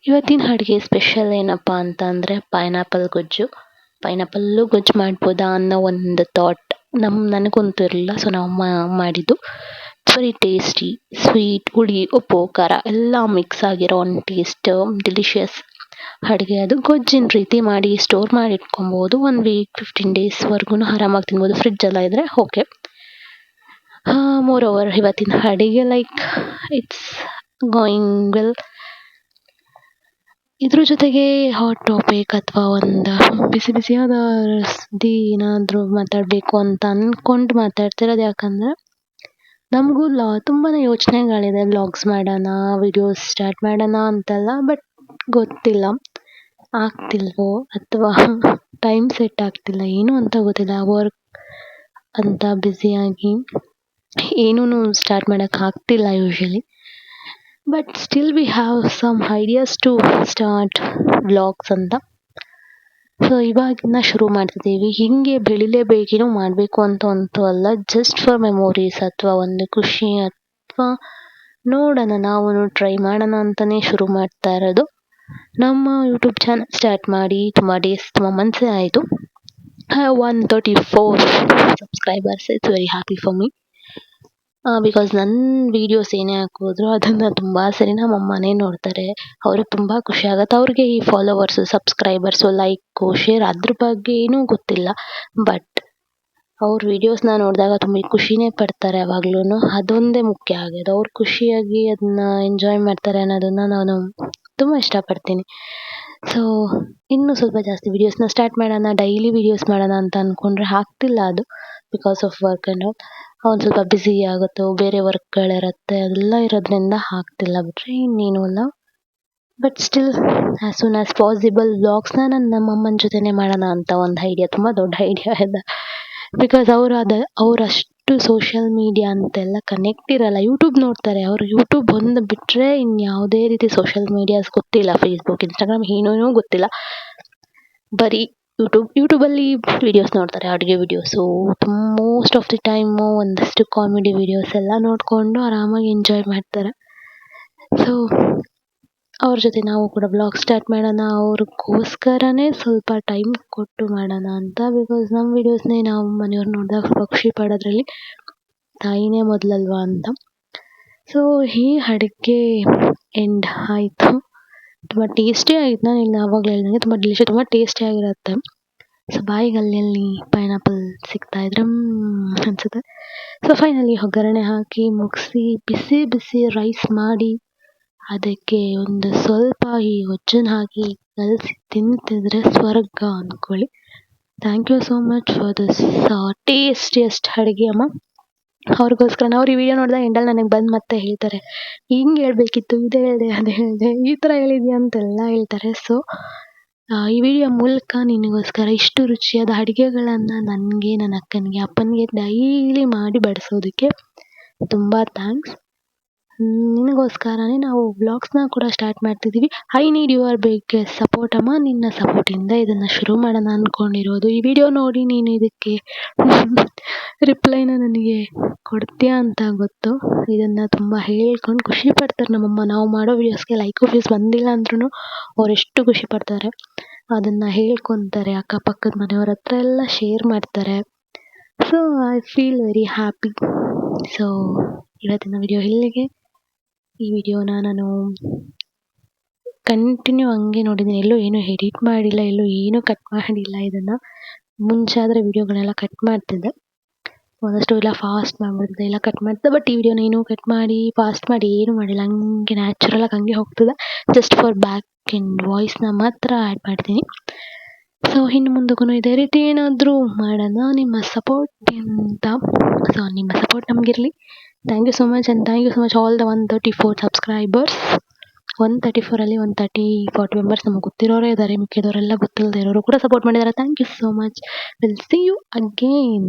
ಇವತ್ತಿನ ಅಡುಗೆ ಸ್ಪೆಷಲ್ ಏನಪ್ಪ ಅಂತ ಅಂದರೆ ಪೈನಾಪಲ್ ಗೊಜ್ಜು. ಪೈನಾಪಲ್ಲು ಗೊಜ್ಜು ಮಾಡ್ಬೋದಾ ಅನ್ನೋ ಒಂದು ಥಾಟ್ ನನಗಂತೂ ಇರಲಿಲ್ಲ. ಸೊ ನಮ್ಮಮ್ಮ ಮಾಡಿದ್ದು ವೆರಿ ಟೇಸ್ಟಿ, ಸ್ವೀಟ್, ಹುಳಿ, ಉಪ್ಪು, ಖಾರ ಎಲ್ಲ ಮಿಕ್ಸ್ ಆಗಿರೋ ಒಂದು ಟೇಸ್ಟ್ ಡಿಲಿಷಿಯಸ್ ಅಡುಗೆ. ಅದು ಗೊಜ್ಜಿನ ರೀತಿ ಮಾಡಿ ಸ್ಟೋರ್ ಮಾಡಿ ಇಟ್ಕೊಬೋದು. 1 ವೀಕ್ 15 ಡೇಸ್ವರೆಗೂ ಆರಾಮಾಗಿ ತಿನ್ಬೋದು. ಫ್ರಿಡ್ಜೆಲ್ಲ ಇದ್ದರೆ ಓಕೆ. ಮೋರ್ ಓವರ್ ಇವತ್ತಿನ ಅಡುಗೆ ಲೈಕ್ ಇಟ್ಸ್ ಗೋಯಿಂಗ್ ವೆಲ್. ಇದ್ರ ಜೊತೆಗೆ ಹಾಟ್ ಟಾಪಿಕ್ ಅಥವಾ ಒಂದು ಬಿಸಿ ಬಿಸಿಯಾದ ಸುದ್ದಿ ಏನಾದರೂ ಮಾತಾಡಬೇಕು ಅಂತ ಅಂದ್ಕೊಂಡು ಮಾತಾಡ್ತಿರೋದು. ಯಾಕಂದರೆ ನಮಗೂ ತುಂಬಾ ಯೋಚನೆಗಳಿದೆ. ವ್ಲಾಗ್ಸ್ ಮಾಡೋಣ, ವಿಡಿಯೋಸ್ ಸ್ಟಾರ್ಟ್ ಮಾಡೋಣ ಅಂತೆಲ್ಲ. ಬಟ್ ಗೊತ್ತಿಲ್ಲ ಆಗ್ತಿಲ್ವೋ ಅಥವಾ ಟೈಮ್ ಸೆಟ್ ಆಗ್ತಿಲ್ಲ, ಏನು ಅಂತ ಗೊತ್ತಿಲ್ಲ. ವರ್ಕ್ ಅಂತ ಬ್ಯುಸಿಯಾಗಿ ಏನೂ ಸ್ಟಾರ್ಟ್ ಮಾಡೋಕ್ಕಾಗ್ತಿಲ್ಲ usually. But still we have some ideas to start vlogs ಅಂತ. ಸೊ ಇವಾಗಿಂದ ಶುರು ಮಾಡ್ತಿದ್ದೀವಿ. ಹೀಗೆ ಬೆಳಿಲೇಬೇಕೇನೋ ಮಾಡಬೇಕು ಅಂತೂ ಅಲ್ಲ. ಜಸ್ಟ್ ಫಾರ್ ಮೆಮೊರೀಸ್ ಅಥವಾ ಒಂದು ಖುಷಿ ಅಥವಾ ನೋಡೋಣ ನಾವು ಟ್ರೈ ಮಾಡೋಣ ಅಂತಲೇ ಶುರು ಮಾಡ್ತಾ ಇರೋದು. ನಮ್ಮ ಯೂಟ್ಯೂಬ್ ಚಾನಲ್ ಸ್ಟಾರ್ಟ್ ಮಾಡಿ ತುಂಬ ಮಂತ್ಸೇ ಆಯಿತು. 134 subscribers. It's very happy for me. Because ನನ್ನ ವೀಡಿಯೋಸ್ ಏನೇ ಹಾಕಿದ್ರು ಅದನ್ನು ತುಂಬ ಸರಿ ನಮ್ಮಮ್ಮನೇ ನೋಡ್ತಾರೆ. ಅವ್ರಿಗೆ ತುಂಬ ಖುಷಿ ಆಗುತ್ತೆ. ಅವ್ರಿಗೆ ಈ ಫಾಲೋವರ್ಸು, ಸಬ್ಸ್ಕ್ರೈಬರ್ಸು, ಲೈಕು, ಶೇರ್ ಅದ್ರ ಬಗ್ಗೆ ಏನೂ ಗೊತ್ತಿಲ್ಲ. ಬಟ್ ಅವ್ರ ವೀಡಿಯೋಸ್ನ ನೋಡಿದಾಗ ತುಂಬ ಖುಷಿನೇ ಪಡ್ತಾರೆ ಯಾವಾಗ್ಲೂ. ಅದೊಂದೇ ಮುಖ್ಯ ಆಗೋದು. ಅವ್ರು ಖುಷಿಯಾಗಿ ಅದನ್ನ ಎಂಜಾಯ್ ಮಾಡ್ತಾರೆ ಅನ್ನೋದನ್ನು ನಾನು ತುಂಬ ಇಷ್ಟಪಡ್ತೀನಿ. ಸೊ ಇನ್ನೂ ಸ್ವಲ್ಪ ಜಾಸ್ತಿ ವೀಡಿಯೋಸ್ನ ಸ್ಟಾರ್ಟ್ ಮಾಡೋಣ, ಡೈಲಿ ವೀಡಿಯೋಸ್ ಮಾಡೋಣ ಅಂತ ಅಂದ್ಕೊಂಡ್ರೆ ಆಗ್ತಿಲ್ಲ ಅದು. Because of work and all ಒಂದು ಸ್ವಲ್ಪ ಬ್ಯುಸಿ ಆಗುತ್ತೆ, ಬೇರೆ ವರ್ಕ್ಗಳಿರುತ್ತೆ, ಅದೆಲ್ಲ ಇರೋದ್ರಿಂದ ಆಗ್ತಿಲ್ಲ. ಬಿಟ್ಟರೆ ಇನ್ನೇನೂ ಅಲ್ಲ. But still as soon as possible ವ್ಲಾಗ್ಸ್ನ ನಾನು ನಮ್ಮಮ್ಮನ ಜೊತೆನೇ ಮಾಡೋಣ ಅಂತ ಒಂದು ಐಡಿಯಾ, ತುಂಬ ದೊಡ್ಡ ಐಡಿಯಾ ಇದೆ. ಬಿಕಾಸ್ ಅವರಷ್ಟು ಸೋಷಿಯಲ್ ಮೀಡಿಯಾ ಅಂತೆಲ್ಲ ಕನೆಕ್ಟ್ ಇರಲ್ಲ. ಯೂಟ್ಯೂಬ್ ನೋಡ್ತಾರೆ. ಅವ್ರು ಯೂಟ್ಯೂಬ್ ಒಂದು ಬಿಟ್ಟರೆ ಇನ್ಯಾವುದೇ ರೀತಿ ಸೋಷಿಯಲ್ ಮೀಡಿಯಾಸ್ ಗೊತ್ತಿಲ್ಲ. ಫೇಸ್ಬುಕ್, ಇನ್ಸ್ಟಾಗ್ರಾಮ್ ಏನೂ ಗೊತ್ತಿಲ್ಲ. ಬರೀ ಯೂಟ್ಯೂಬಲ್ಲಿ ವೀಡಿಯೋಸ್ ನೋಡ್ತಾರೆ, ಅಡುಗೆ videos. Most of the time ಒಂದಷ್ಟು ಕಾಮಿಡಿ ವೀಡಿಯೋಸ್ ಎಲ್ಲ ನೋಡಿಕೊಂಡು ಆರಾಮಾಗಿ ಎಂಜಾಯ್ ಮಾಡ್ತಾರೆ. ಸೊ ಅವ್ರ ಜೊತೆ ನಾವು ಕೂಡ ವ್ಲಾಗ್ ಸ್ಟಾರ್ಟ್ ಮಾಡೋಣ, ಅವ್ರಿಗೋಸ್ಕರನೇ ಸ್ವಲ್ಪ ಟೈಮ್ ಕೊಟ್ಟು ಮಾಡೋಣ ಅಂತ. ಬಿಕಾಸ್ ನಮ್ಮ ವೀಡಿಯೋಸ್ನೇ ನಾವು ಮನೆಯವ್ರು ನೋಡಿದಾಗ ಸ್ವಲ್ಪ ಖುಷಿ ಪಡೋದ್ರಲ್ಲಿ ತಾಯಿನೇ ಮೊದಲಲ್ವಾ ಅಂತ. ಸೊ ಈ ಅಡುಗೆ ಎಂಡ್ ಆಯಿತು. ತುಂಬ ಟೇಸ್ಟಿ ಆಯಿತು. ನಾನು ಇಲ್ಲಿ ಆವಾಗಲೇ ಹೇಳ್ದಂಗೆ ತುಂಬ ಡಿಲಿಷಿಯಸ್, ತುಂಬ ಟೇಸ್ಟಿಯಾಗಿರುತ್ತೆ. ಸೊ ಬಾಯಿಗೆ ಅಲ್ಲಿ ಪೈನಾಪಲ್ ಸಿಗ್ತಾಯಿದ್ರೆ ಅನಿಸುತ್ತೆ. ಸೊ ಫೈನಲಿ ಒಗ್ಗರಣೆ ಹಾಕಿ ಮುಗಿಸಿ ಬಿಸಿ ಬಿಸಿ ರೈಸ್ ಮಾಡಿ ಅದಕ್ಕೆ ಒಂದು ಸ್ವಲ್ಪ ಈ ಗೊಜ್ಜನ್ನು ಹಾಕಿ ಕಲಸಿ ತಿಂತಿದ್ರೆ ಸ್ವರ್ಗ ಅಂದ್ಕೊಳ್ಳಿ. Thank you so much for this tastiest ಅಡುಗೆ ಅಮ್ಮ. ಅವ್ರಿಗೋಸ್ಕರ ಅವ್ರು ಈ ವಿಡಿಯೋ ನೋಡಿದಾಗ ಎಂಡಲ್ಲಿ ನನಗೆ ಬಂದು ಮತ್ತೆ ಹೇಳ್ತಾರೆ, ಹಿಂಗೆ ಹೇಳ್ಬೇಕಿತ್ತು, ಇದೇ ಹೇಳಿದೆ ಅದೇ ಹೇಳಿದೆ, ಈ ಥರ ಹೇಳಿದ್ಯಾ ಅಂತೆಲ್ಲ ಹೇಳ್ತಾರೆ. ಸೊ ಈ ವಿಡಿಯೋ ಮೂಲಕ ನಿನಗೋಸ್ಕರ ಇಷ್ಟು ರುಚಿಯಾದ ಅಡುಗೆಗಳನ್ನು ನನಗೆ, ನನ್ನ ಅಕ್ಕನಿಗೆ, ಅಪ್ಪನಿಗೆ ಡೈಲಿ ಮಾಡಿ ಬಡಿಸೋದಕ್ಕೆ ತುಂಬ ಥ್ಯಾಂಕ್ಸ್. ನಿನಗೋಸ್ಕರನೇ ನಾವು ವ್ಲಾಗ್ಸ್ನ ಕೂಡ ಸ್ಟಾರ್ಟ್ ಮಾಡ್ತಿದ್ದೀವಿ. I need your biggest support ಅಮ್ಮ. ನಿನ್ನ ಸಪೋರ್ಟಿಂದ ಇದನ್ನು ಶುರು ಮಾಡೋಣ ಅಂದ್ಕೊಂಡಿರೋದು. ಈ ವಿಡಿಯೋ ನೋಡಿ ನೀನು ಇದಕ್ಕೆ ರಿಪ್ಲೈನ ನನಗೆ ಕೊಡ್ತೀಯಾ ಅಂತ ಗೊತ್ತು. ಇದನ್ನು ತುಂಬ ಹೇಳ್ಕೊಂಡು ಖುಷಿ ಪಡ್ತಾರೆ ನಮ್ಮಮ್ಮ. ನಾವು ಮಾಡೋ ವೀಡಿಯೋಸ್ಗೆ ಲೈಕು ವ್ಯೂಸ್ ಬಂದಿಲ್ಲ ಅಂದ್ರೂ ಅವರೆಷ್ಟು ಖುಷಿ ಪಡ್ತಾರೆ. ಅದನ್ನು ಹೇಳ್ಕೊತಾರೆ, ಅಕ್ಕಪಕ್ಕದ ಮನೆಯವ್ರ ಹತ್ರ ಎಲ್ಲ ಶೇರ್ ಮಾಡ್ತಾರೆ. So I feel very happy. So ಇವತ್ತಿನ ವಿಡಿಯೋ ಇಲ್ಲಿಗೆ. ಈ ವಿಡಿಯೋನ ನಾನು ಕಂಟಿನ್ಯೂ ಹಂಗೆ ನೋಡಿದ್ದೀನಿ. ಎಲ್ಲೂ ಏನೂ ಎಡಿಟ್ ಮಾಡಿಲ್ಲ, ಎಲ್ಲೂ ಏನೂ ಕಟ್ ಮಾಡಿಲ್ಲ. ಇದನ್ನು ಮುಂಚೆ ಆದರೆ ವಿಡಿಯೋಗಳನ್ನೆಲ್ಲ ಕಟ್ ಮಾಡ್ತಿದ್ದೆ. ಒಂದಷ್ಟು ಇಲ್ಲ ಫಾಸ್ಟ್ ಮಾಡಿಬಿಡ್ತಿದ್ದೆ, ಇಲ್ಲ ಕಟ್ ಮಾಡ್ತಿದ್ದೆ. ಬಟ್ ಈ ವಿಡಿಯೋನ ಏನೂ ಕಟ್ ಮಾಡಿ ಫಾಸ್ಟ್ ಮಾಡಿ ಏನೂ ಮಾಡಿಲ್ಲ. ಹಂಗೆ ನ್ಯಾಚುರಲಾಗಿ ಹಂಗೆ ಹೋಗ್ತಿದೆ. ಜಸ್ಟ್ ಫಾರ್ ಬ್ಯಾಕ್ ಆ್ಯಂಡ್ ವಾಯ್ಸ್ನ ಮಾತ್ರ ಆ್ಯಡ್ ಮಾಡ್ತೀನಿ. ಸೊ ಇನ್ನು ಮುಂದಕ್ಕೂ ಇದೇ ರೀತಿ ಏನಾದರೂ ಮಾಡೋಣ ನಿಮ್ಮ ಸಪೋರ್ಟ್ ಅಂತ. ಸೊ ನಿಮ್ಮ ಸಪೋರ್ಟ್ ನಮಗಿರಲಿ. Thank you so much and thank you so much all the 134 subscribers. 134ಅಲ್ಲಿ 40 ಮೆಂಬರ್ಸ್ ನಮಗೆ ಗೊತ್ತಿರೋರೇ ಇದ್ದಾರೆ. ಮಿಕ್ಕಿದವರೆಲ್ಲ ಗೊತ್ತಿಲ್ಲದೆ ಇರೋರು ಕೂಡ ಸಪೋರ್ಟ್ ಮಾಡಿದ್ದಾರೆ. Thank you so much. Will see you again.